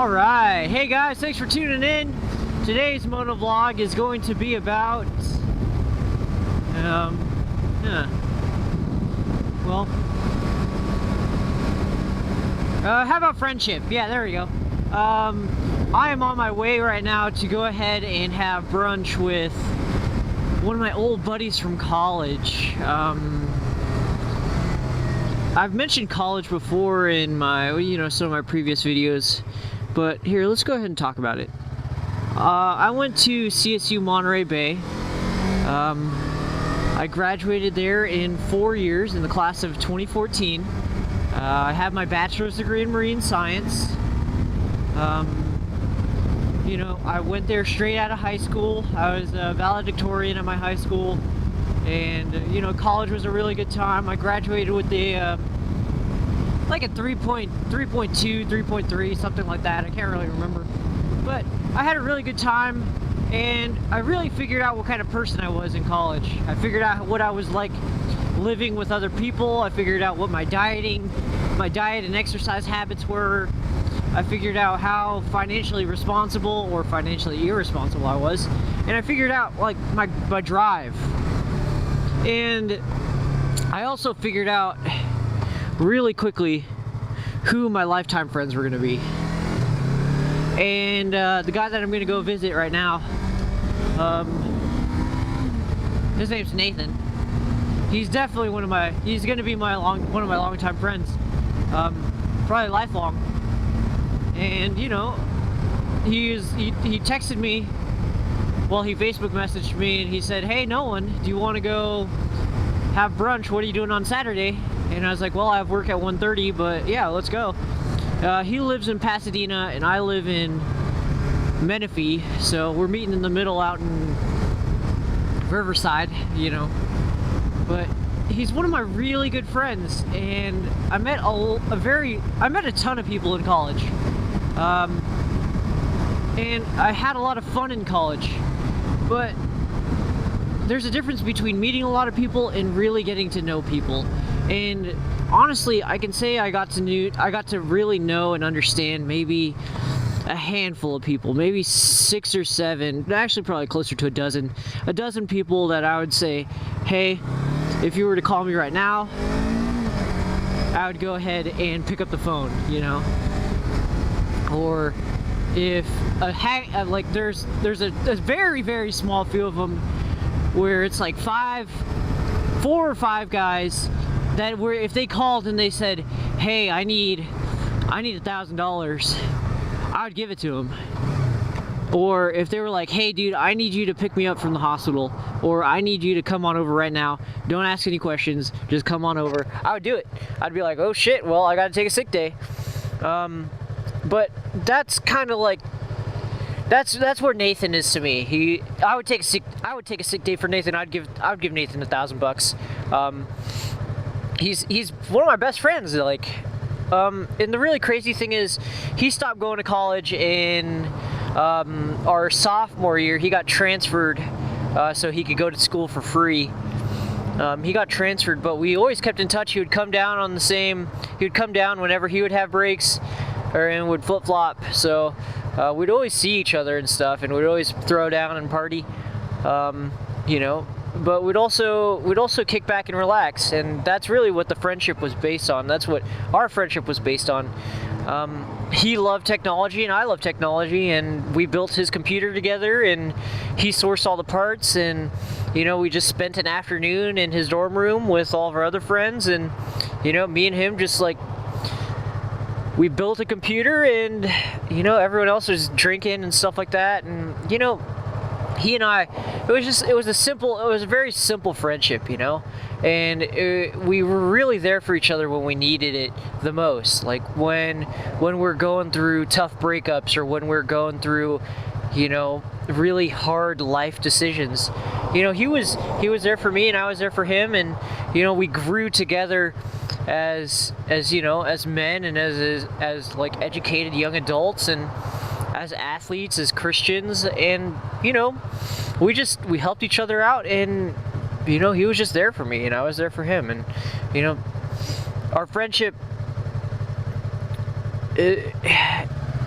Alright, hey guys, thanks for tuning in. Today's motovlog is going to be about, how about friendship? Yeah, there we go. I am on my way right now to go ahead and have brunch with one of my old buddies from college. I've mentioned college before in my, some of my previous videos, but here, let's go ahead and talk about it. I went to CSU Monterey Bay. I graduated there in 4 years in the class of 2014. I have my bachelor's degree in marine science. I went there straight out of high school. I was a valedictorian at my high school, and college was a really good time. I graduated with a like a 3.2, 3.3, something like that. I can't really remember, but I had a really good time, and I really figured out what kind of person I was in college. I figured out what I was like living with other people. I figured out what my diet and exercise habits were. I figured out how financially responsible or financially irresponsible I was, and I figured out like my drive. And I also figured out really quickly who my lifetime friends were going to be. And the guy that I'm going to go visit right now, his name's Nathan. He's definitely he's going to be one of my longtime friends, probably lifelong. And he texted me, well, he Facebook messaged me, and he said, "Hey, NoOne, do you want to go have brunch? What are you doing on Saturday?" And I was like, "Well, I have work at 1:30, but yeah, let's go." He lives in Pasadena, and I live in Menifee, so we're meeting in the middle out in Riverside, But he's one of my really good friends, and I met a ton of people in college. And I had a lot of fun in college, but there's a difference between meeting a lot of people and really getting to know people. And honestly, I can say I got to really know and understand maybe a handful of people, maybe 6 or 7, actually probably closer to a dozen people that I would say, hey, if you were to call me right now, I would go ahead and pick up the phone, Or if there's a very, very small few of them where it's like 4 or 5 guys that were, if they called and they said, "Hey, I need $1,000, I would give it to them. Or if they were like, "Hey dude, I need you to pick me up from the hospital," or "I need you to come on over right now, don't ask any questions, just come on over," I would do it. I'd be like, "Oh shit, well, I gotta take a sick day." But that's kind of like, that's where Nathan is to me. I would take a sick day for Nathan. I would give Nathan $1,000. He's one of my best friends. And the really crazy thing is, he stopped going to college in our sophomore year. He got transferred so he could go to school for free. He got transferred, but we always kept in touch. He would come down whenever he would have breaks, and would flip-flop. So we'd always see each other and stuff, and we'd always throw down and party, but we'd also kick back and relax. And that's really what the friendship was based on. That's what our friendship was based on. He loved technology and I love technology, and we built his computer together, and he sourced all the parts, and we just spent an afternoon in his dorm room with all of our other friends, and me and him just we built a computer, and everyone else was drinking and stuff like that, and he and I, it was a very simple friendship, and we were really there for each other when we needed it the most. Like when we're going through tough breakups, or when we're going through really hard life decisions, he was there for me, and I was there for him, and we grew together as men, and as like educated young adults, and as athletes, as Christians, and we helped each other out, and he was just there for me, and I was there for him, and our friendship,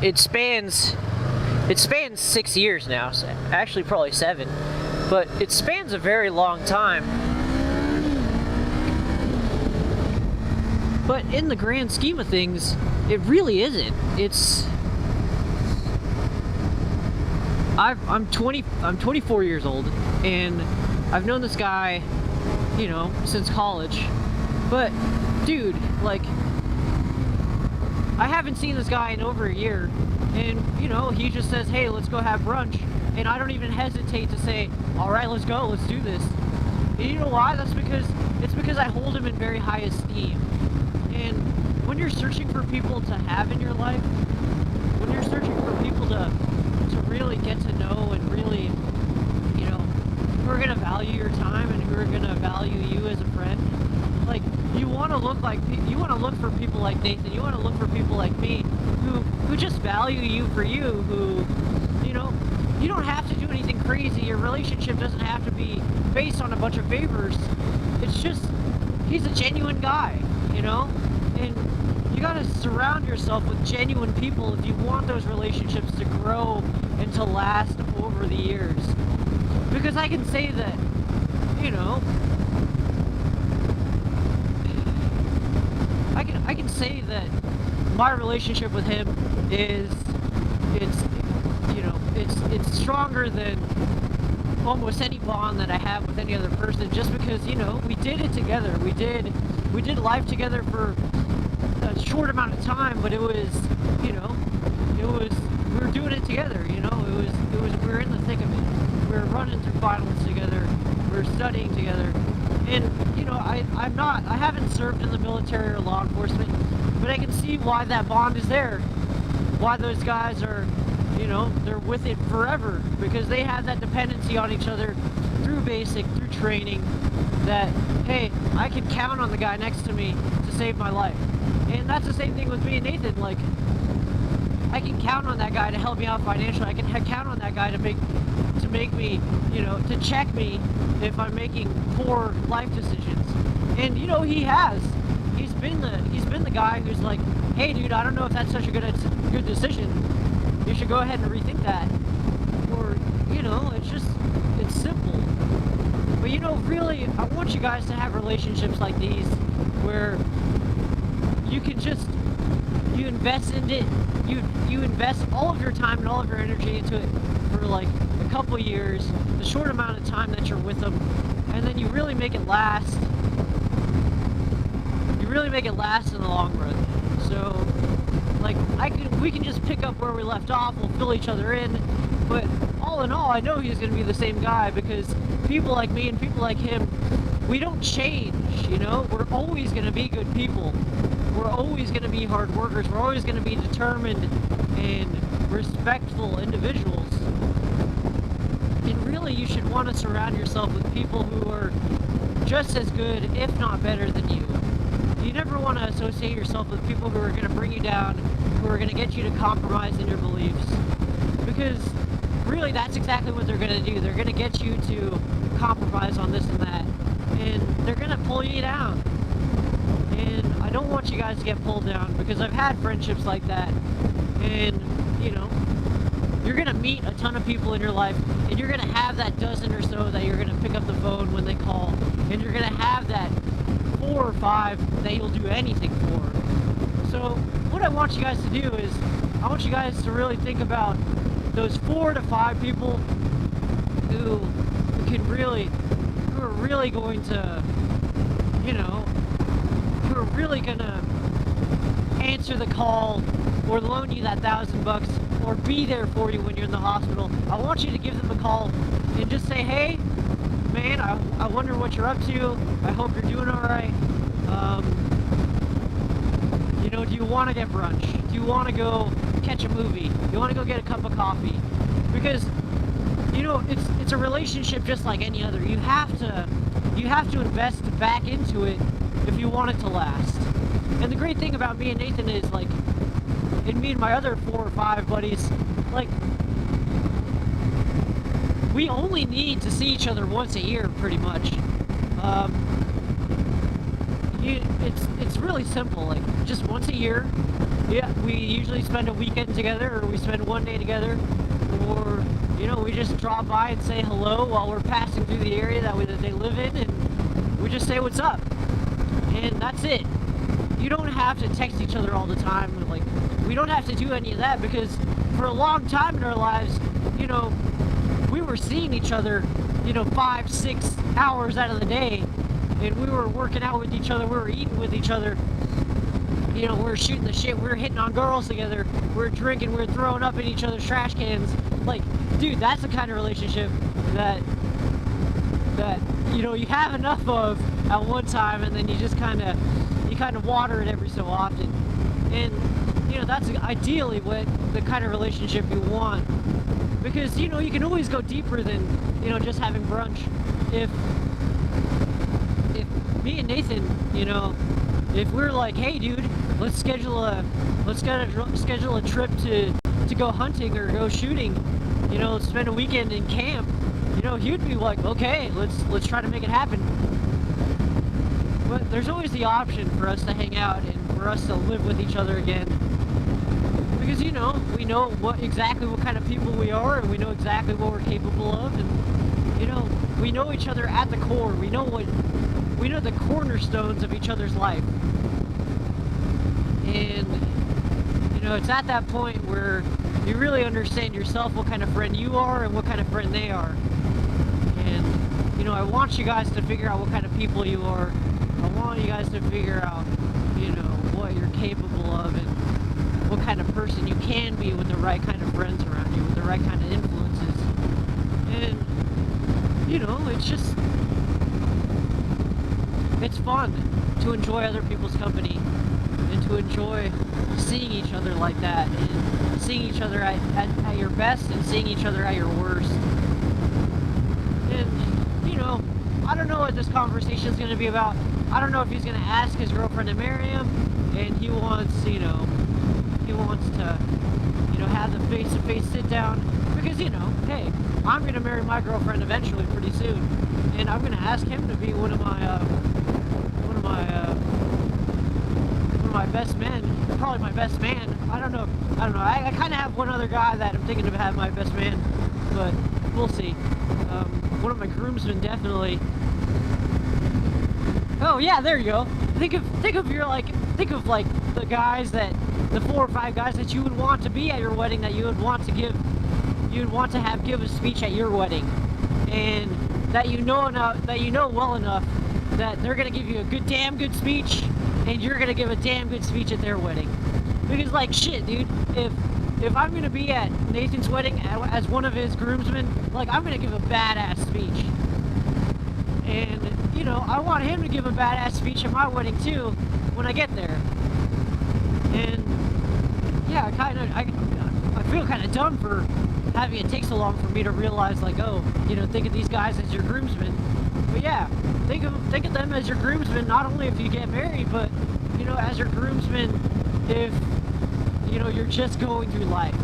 it spans 6 years now, so actually probably 7, but it spans a very long time. But in the grand scheme of things, it really isn't. I'm 24 years old, and I've known this guy, you know, since college. But dude, like, I haven't seen this guy in over a year, and you know, he just says, hey, let's go have brunch, and I don't even hesitate to say, all right, let's go, let's do this. And you know why? It's because I hold him in very high esteem. And when you're searching for people to have in your life, when you're searching for people to really get to know and really, you know, who are going to value your time and who are going to value you as a friend, like, you want to look for people like Nathan, you want to look for people like me, who just value you for you, who, you know, you don't have to do anything crazy, your relationship doesn't have to be based on a bunch of favors, it's just, he's a genuine guy, you know, and you gotta surround yourself with genuine people if you want those relationships to grow and to last over the years. Because I can say that, you know, I can say that my relationship with him is, it's stronger than almost any bond that I have with any other person, just because, you know, we did it together. We did life together for a short amount of time, but it was, you know, we were doing it together, you know, we were in the thick of it. We were running through finals together, we were studying together, and, you know, I haven't served in the military or law enforcement, but I can see why that bond is there, why those guys are, you know, they're with it forever, because they have that dependency on each other through basic, through training, that, hey, I can count on the guy next to me to save my life. And that's the same thing with me and Nathan. Like, I can count on that guy to help me out financially. I can count on that guy to make me, you know, to check me if I'm making poor life decisions. And you know, he has. He's been the guy who's like, hey, dude, I don't know if that's such a good decision. You should go ahead and rethink that. Or, you know, it's simple. But you know, really, I want you guys to have relationships like these where you can just, you invest in it, you invest all of your time and all of your energy into it for like a couple years, the short amount of time that you're with them, and then you really make it last. You really make it last in the long run. So, like, we can just pick up where we left off, we'll fill each other in, but all in all, I know he's going to be the same guy, because people like me and people like him, we don't change, you know? We're always going to be good people. We're always going to be hard workers. We're always going to be determined and respectful individuals. And really, you should want to surround yourself with people who are just as good, if not better than you. You never want to associate yourself with people who are going to bring you down, who are going to get you to compromise in your beliefs. Because really, that's exactly what they're going to do. They're going to get you to compromise on this and that. And they're going to pull you down. And I don't want you guys to get pulled down, because I've had friendships like that. And, you know, you're going to meet a ton of people in your life, and you're going to have that dozen or so that you're going to pick up the phone when they call, and you're going to have that 4 or 5 that you'll do anything for. So what I want you guys to do is, I want you guys to really think about those 4 to 5 people who are really going to, you know, who are really gonna answer the call, or loan you that $1,000, or be there for you when you're in the hospital. I want you to give them a call and just say, hey, man, I wonder what you're up to. I hope you're doing all right. You know, do you want to get brunch? Do you want to go catch a movie? Do you want to go get a cup of coffee? Because, you know, it's a relationship just like any other. You have to invest back into it if you want it to last. And the great thing about me and Nathan is, like, and me and my other 4 or 5 buddies, like, we only need to see each other once a year, pretty much. It's really simple, like, just once a year, yeah, we usually spend a weekend together, or we spend one day together, or you know, we just drop by and say hello while we're passing through the area that they live in, and we just say what's up, and that's it. You don't have to text each other all the time. Like, we don't have to do any of that, because for a long time in our lives, you know, we were seeing each other, you know, 5-6 hours out of the day, and we were working out with each other, we were eating with each other, you know, we were shooting the shit, we were hitting on girls together, we were drinking, we were throwing up in each other's trash cans. Like, dude, that's the kind of relationship that you know, you have enough of at one time, and then you just kind of water it every so often. And you know, that's ideally what the kind of relationship you want, because you know, you can always go deeper than, you know, just having brunch. If me and Nathan, you know, if we're like, hey dude, let's schedule a trip to go hunting or go shooting, you know, let's spend a weekend in camp, you know, he'd be like, okay, let's try to make it happen. But there's always the option for us to hang out and for us to live with each other again, because you know, we know exactly what kind of people we are, and we know exactly what we're capable of, and you know, we know each other at the core. We know the cornerstones of each other's life. And you know, it's at that point where you really understand yourself, what kind of friend you are and what kind of friend they are. And you know, I want you guys to figure out what kind of people you are. I want you guys to figure out, you know, what you're capable of and what kind of person you can be with the right kind of friends around you, with the right kind of influences. And you know, it's fun to enjoy other people's company and to enjoy seeing each other like that, and seeing each other at your best and seeing each other at your worst. And you know, I don't know what this conversation is going to be about. I don't know if he's going to ask his girlfriend to marry him, and he wants to, you know, have the face-to-face sit-down, because, you know, hey, I'm going to marry my girlfriend eventually pretty soon, and I'm going to ask him to be one of my best men, probably my best man. I don't know. I kind of have one other guy that I'm thinking of having my best man, but we'll see. One of my groomsmen, definitely. Oh yeah, there you go. Think of like the guys the 4 or 5 guys that you would want to be at your wedding, that you would want to give a speech at your wedding, and that you know well enough that they're gonna give you a damn good speech, and you're gonna give a damn good speech at their wedding. Because like shit, dude, if I'm gonna be at Nathan's wedding as one of his groomsmen, like, I'm gonna give a badass speech. And you know, I want him to give a badass speech at my wedding too when I get there. And yeah, I feel kind of dumb for having it take so long for me to realize, like, oh, you know, think of these guys as your groomsmen. But yeah, think of them as your groomsmen, not only if you get married, but you know, as your groomsmen if, you know, you're just going through life.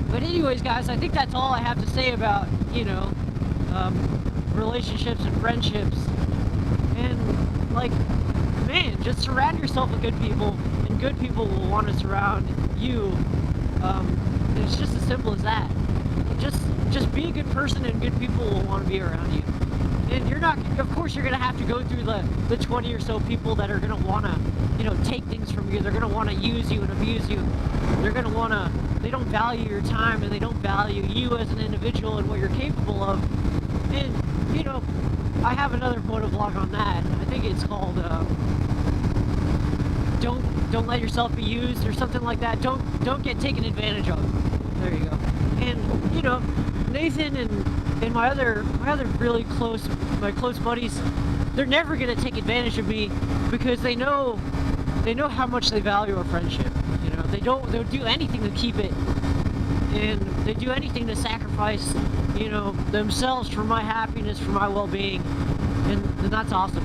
But anyways, guys, I think that's all I have to say about, you know, relationships and friendships. And like, man, just surround yourself with good people, and good people will want to surround you. It's just as simple as that. Just be a good person, and good people will want to be around you. And you're not, of course, you're gonna have to go through the 20 or so people that are gonna wanna, you know, take things from you. They're gonna wanna use you and abuse you. They're gonna wanna, they don't value your time, and they don't value you as an individual and what you're capable of. And you know, I have another motovlog on that. I think it's called don't let yourself be used, or something like that. Don't get taken advantage of. There you go. And you know, Nathan and my other really close buddies, they're never gonna take advantage of me, because they know how much they value our friendship. You know, they'll do anything to keep it, and they do anything to sacrifice, you know, themselves for my happiness, for my well-being, and that's awesome.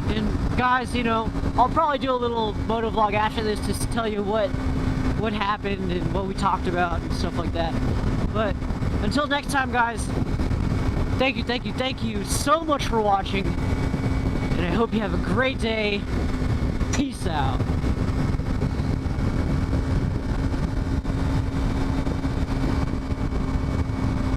And guys, you know, I'll probably do a little motovlog after this to tell you what happened and what we talked about and stuff like that. But until next time, guys, thank you so much for watching, and I hope you have a great day. Peace out.